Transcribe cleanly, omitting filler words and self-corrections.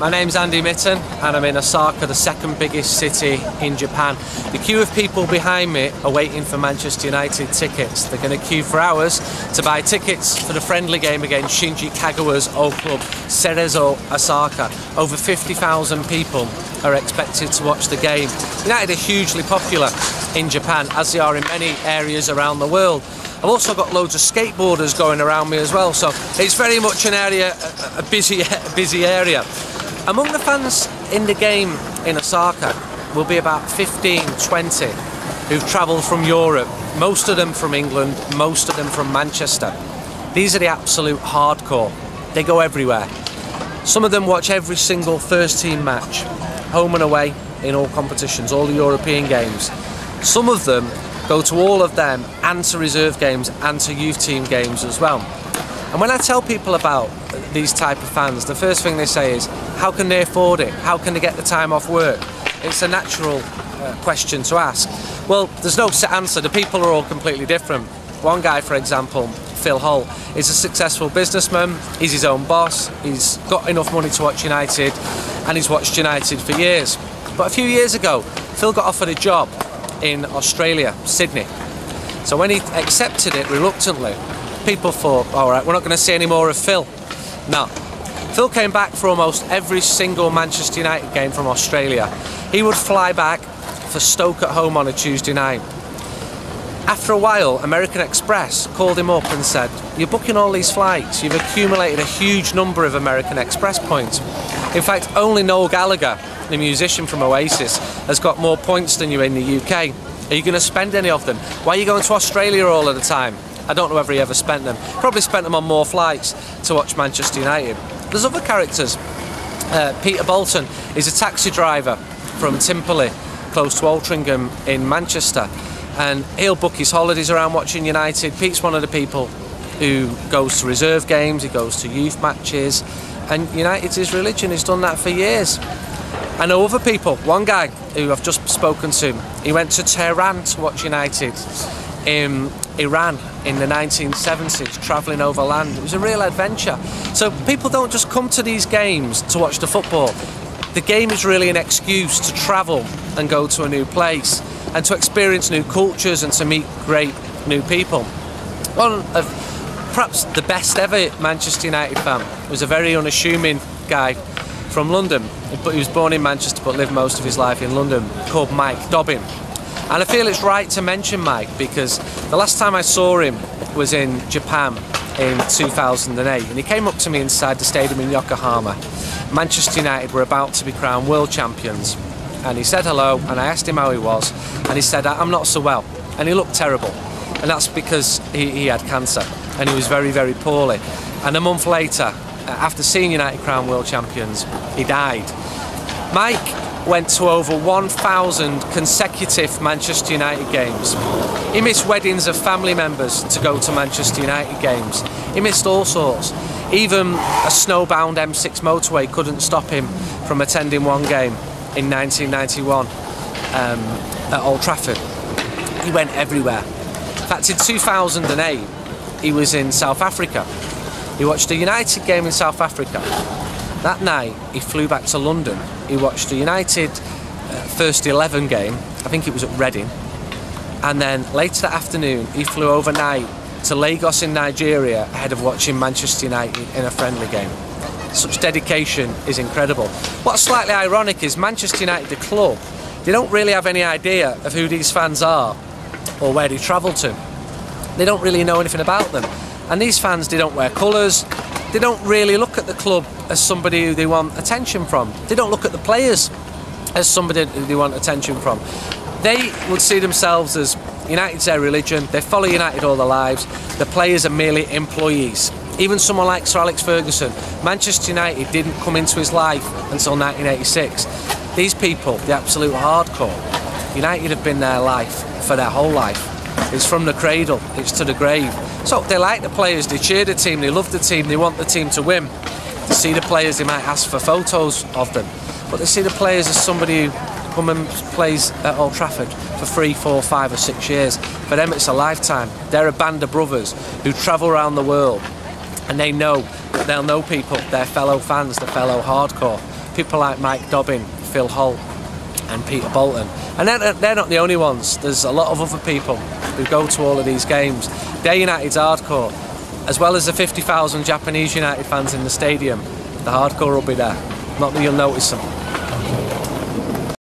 My name's Andy Mitten and I'm in Osaka, the second biggest city in Japan. The queue of people behind me are waiting for Manchester United tickets. They're going to queue for hours to buy tickets for the friendly game against Shinji Kagawa's old club, Cerezo Osaka. Over 50,000 people are expected to watch the game. United are hugely popular in Japan, as they are in many areas around the world. I've also got loads of skateboarders going around me as well, so it's very much an area, a busy area. Among the fans in the game in Osaka will be about 15, 20 who've travelled from Europe, most of them from England, most of them from Manchester. These are the absolute hardcore. They go everywhere. Some of them watch every single first team match, home and away in all competitions, all the European games. Some of them go to all of them and to reserve games and to youth team games as well. And when I tell people about these type of fans, the first thing they say is, how can they afford it? How can they get the time off work? It's a natural question to ask. Well, there's no set answer. The people are all completely different. One guy, for example, Phil Hull, is a successful businessman. He's his own boss. He's got enough money to watch United, and he's watched United for years. But a few years ago, Phil got offered a job in Australia, Sydney. So when he accepted it reluctantly, people thought, all right, we're not going to see any more of Phil. No. Phil came back for almost every single Manchester United game from Australia. He would fly back for Stoke at home on a Tuesday night. After a while, American Express called him up and said, you're booking all these flights, you've accumulated a huge number of American Express points. In fact, only Noel Gallagher, the musician from Oasis, has got more points than you in the UK. Are you going to spend any of them? Why are you going to Australia all of the time? I don't know whether he ever spent them. Probably spent them on more flights to watch Manchester United. There's other characters. Peter Bolton is a taxi driver from Timperley, close to Altrincham in Manchester, and he'll book his holidays around watching United. Pete's one of the people who goes to reserve games, he goes to youth matches, and United's his religion. He's done that for years. I know other people. One guy who I've just spoken to, he went to Tehran to watch United in Iran in the 1970s, travelling overland. It was a real adventure. So people don't just come to these games to watch the football. The game is really an excuse to travel and go to a new place and to experience new cultures and to meet great new people. One of perhaps the best ever Manchester United fan was a very unassuming guy from London, but he was born in Manchester but lived most of his life in London, called Mike Dobbin. And I feel it's right to mention Mike because the last time I saw him was in Japan in 2008, and he came up to me inside the stadium in Yokohama. Manchester United were about to be crowned world champions, and he said hello, and I asked him how he was, and he said, I'm not so well, and he looked terrible, and that's because he had cancer, and he was very, very poorly. And a month later, after seeing United crowned world champions, he died. Mike went to over 1,000 consecutive Manchester United games. He missed weddings of family members to go to Manchester United games. He missed all sorts. Even a snowbound M6 motorway couldn't stop him from attending one game in 1991 at Old Trafford. He went everywhere. In fact, in 2008, he was in South Africa. He watched a United game in South Africa. That night, he flew back to London. He watched the United first 11 game, I think it was at Reading, and then later that afternoon he flew overnight to Lagos in Nigeria ahead of watching Manchester United in a friendly game. Such dedication is incredible. What's slightly ironic is Manchester United, the club, they don't really have any idea of who these fans are or where they travel to. They don't really know anything about them. And these fans, they don't wear colours. They don't really look at the club as somebody who they want attention from. They don't look at the players as somebody who they want attention from. They would see themselves as United's their religion. They follow United all their lives. The players are merely employees. Even someone like Sir Alex Ferguson, Manchester United didn't come into his life until 1986. These people, the absolute hardcore, United have been their life for their whole life. It's from the cradle, it's to the grave. So they like the players, they cheer the team, they love the team, they want the team to win. They see the players, they might ask for photos of them, but they see the players as somebody who come and plays at Old Trafford for 3, 4, 5 or 6 years. For them it's a lifetime. They're a band of brothers who travel around the world, and they know that they'll know people, their fellow fans, their fellow hardcore, people like Mike Dobbin, Phil Holt and Peter Bolton. And they're not the only ones. There's a lot of other people who go to all of these games. They're United's hardcore, as well as the 50,000 Japanese United fans in the stadium. The hardcore will be there. Not that you'll notice them.